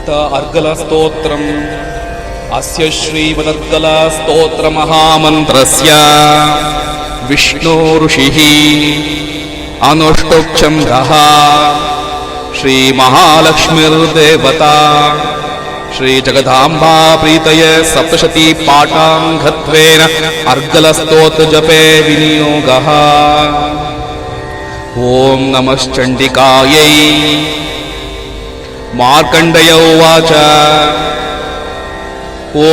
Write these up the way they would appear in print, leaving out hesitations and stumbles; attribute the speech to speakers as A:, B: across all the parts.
A: अथ अर्गलस्तोत्रम्। अस्य श्रीमदर्गलस्तोत्रमहामन्त्रस्य विष्णु ऋषिः अनुष्टुप्छन्दः श्रीमहालक्ष्मीर्देवता श्रीजगदाम्बा प्रीतये सप्तशती पाठाङ्गत्वेन अर्गलस्तोत्रजपे विनियोगः। ॐ नमश्चण्डिकायै। मार्कण्डेय उवाच ॐ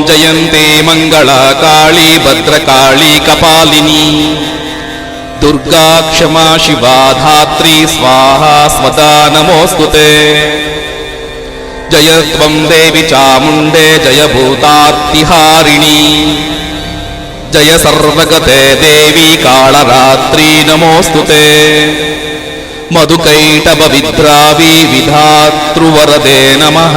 A: जयन्ती मङ्गलकाली भद्रकाली कपालिनी दुर्गा क्षमा शिवा धात्री स्वाहा स्वदा नमोऽस्तुते। जय त्वं देवी चामुण्डे जय भूतार्तिहारिणी जय सर्वगते देवी कालरात्रि नमोऽस्तुते। मधुकैटभविद्रावी विधातृवरदे नमः।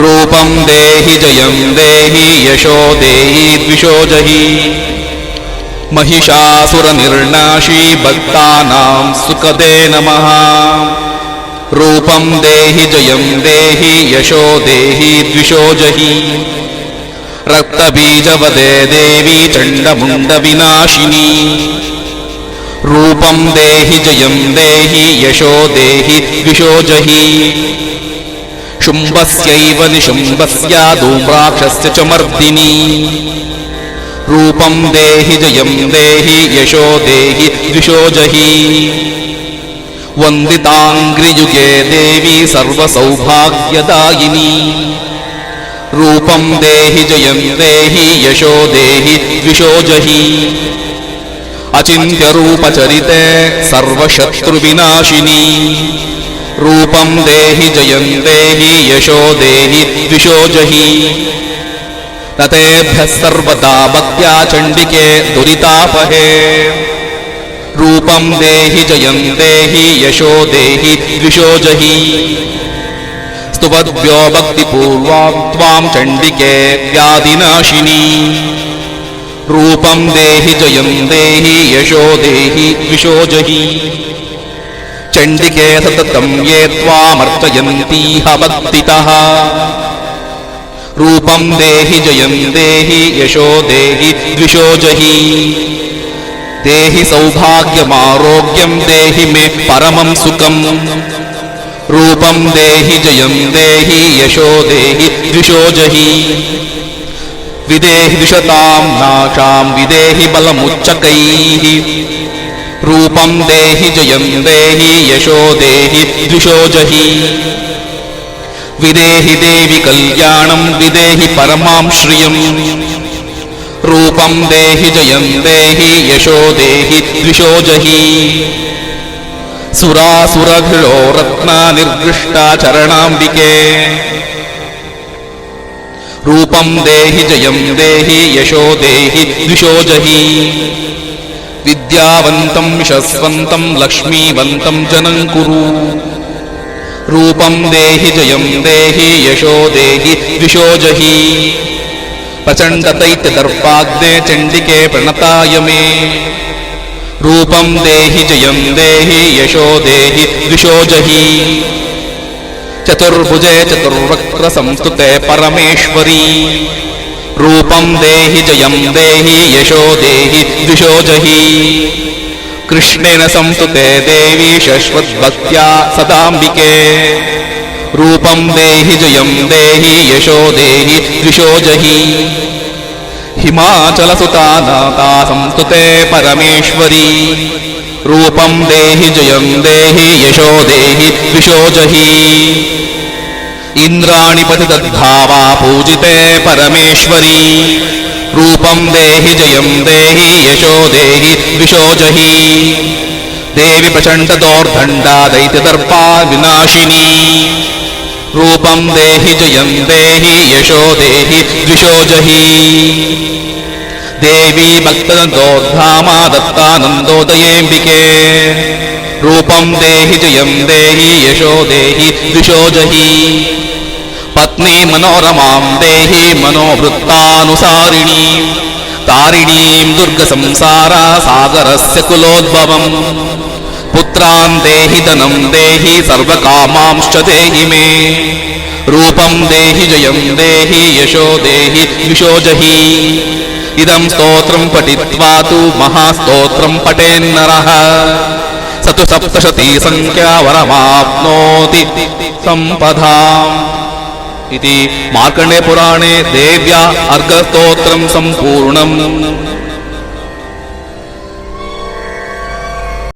A: रूपं देहि जयं देहि यशो देहि द्विषो जहि। महिषासुरनिर्नाशी भक्तानां सुखदे नमः। रूपं देहि जयं देहि यशो देहि द्विषो जहि। रक्तबीजवदे देवी चण्डमुण्डविनाशिनी रूपं देहि जयं देहि यशो देहि द्विषो जहि। शुम्भस्यैव निशुम्भस्य धूम्राक्षस्य च मर्दिनी रूपं देहि जयं देहि यशो देहि द्विषो जहि। वन्दिताङ्घ्रियुगे देवी सर्वसौभाग्यदायिनी रूपं देहि जयं देहि यशो देहि द्विषो जहि। अचिन्त्यरूपचरिते सर्वशत्रुविनाशिनी रूपं देहि जयं देहि यशो देहि द्विषो जहि। न तेभ्यः सर्वदा भक्त्या चण्डिके दुरितापहे रूपं देहि जयं देहि यशो देहि द्विषो जहि। स्तुवद्भ्यो भक्तिपूर्वां त्वां चण्डिके व्याधिनाशिनी रूपं देहि जयं देहि यशो देहि द्विषो जहि। चण्डिके सततं ये त्वामर्चयन्तीह भक्तितः रूपं देहि जयं देहि यशो देहि द्विषो जहि। देहि सौभाग्यमारोग्यं देहि मे परमं सुखं रूपं देहि जयं देहि यशो देहि द्विषो जहि। विदेहि द्विषतां नाशां विदेहि बलमुच्चकैः रूपं देहि जयं देहि यशो देहि द्विषो जहि। विदेहि देवि कल्याणं विदेहि परमां श्रियं रूपं देहि जयं देहि यशो देहि द्विषो जहि। सुरासुरभिलो रत्नानिर्दृष्टा चरणाम्बिके रूपं देहि जयं देहि यशो देहि द्विषो जहि। विद्यावन्तं यशस्वन्तं लक्ष्मीवन्तं जनं कुरु रूपं देहि जयं देहि यशो देहि द्विषो जहि। प्रचण्डदैत्यदर्पाग्ने चण्डिके प्रणताय मे रूपं देहि जयं देहि यशो देहि द्विषो जहि। चतुर्भुजे चतुर्वक्त्रसंस्तुते परमेश्वरी रूपं देहि जयं देहि यशो देहि द्विषो जहि। कृष्णेन संस्तुते देवी शश्वद्भक्त्या सदाम्बिके रूपं देहि जयं देहि यशो देहि द्विषो जहि। हिमाचलसुता नाथा संस्तुते परमेश्वरी रूपं देहि जयं देहि यशो देहि द्विषो जहि। इंद्राणि पतितद्भावा पूजिते परमेश्वरी रूपं देहि जयं देहि यशो देहि द्विषो जहि। देवी प्रचण्डदोर्दण्डा दैत्यदर्पा विनाशिनी रूपं देहि जयं देहि यशो देहि द्विषो जहि। देवी भक्तदोद्धामा दत्तानन्दोदयेऽम्बिके रूपं देहि जयं देहि यशो देहि द्विषो जहि। पत्नी मनोरमां देहि मनोवृत्तानुसारिणी तारिणीं दुर्गसंसारा सागरस्य कुलोद्भवम् पुत्रान् देहि धनं देहि सर्वकामांश्च देहि मे रूपं देहि जयं देहि यशो देहि द्विषो जहि इदं स्तोत्रं पठित्वा तु महास्तोत्रं पठेन्नरः स तु सप्तशती संख्या वरमाप्नोति सम्पदाम् इति मार्कण्डेय पुराणे देव्या अर्घस्तोत्रं सम्पूर्णम्।